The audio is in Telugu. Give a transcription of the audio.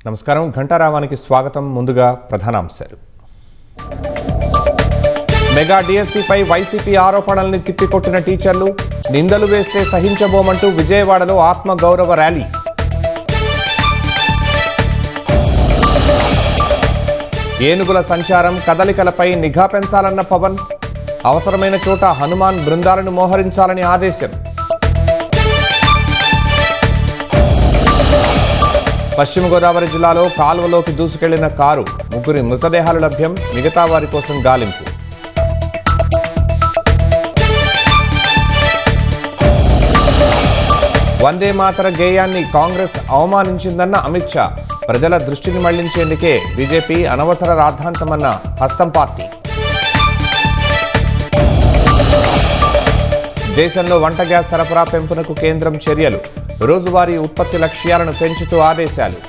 నమస్కారం. ఘంటారావానికి స్వాగతం. ముందుగా ప్రధానాంశాలు. మెగా డిఎస్సిపై వైసీపీ ఆరోపణల్ని తిప్పికొట్టిన టీచర్లు, నిందలు వేస్తే సహించబోమంటూ విజయవాడలో ఆత్మగౌరవ ర్యాలీ. ఏనుగుల సంచారం కదలికలపై నిఘా పెంచాలన్న పవన్, అవసరమైన చోట హనుమాన్ బృందాలను మోహరించాలని ఆదేశం. పశ్చిమ గోదావరి జిల్లాలో కాలువలోకి దూసుకెళ్లిన కారు, 3 మృతదేహాలు లభ్యం, మిగతా వారి కోసం గాలింపు. వందే మాతర గేయాన్ని కాంగ్రెస్ అవమానించిందన్న అమిత్ షా, ప్రజల దృష్టిని మళ్లించేందుకే బీజేపీ అనవసర రాద్ధాంతమన్న హస్తం పార్టీ. దేశంలో వంట గ్యాస్ సరఫరా పెంపునకు కేంద్రం చర్యలు, రోజువారీ ఉత్పత్తి లక్ష్యాలను పెంచుతూ ఆదేశాలు.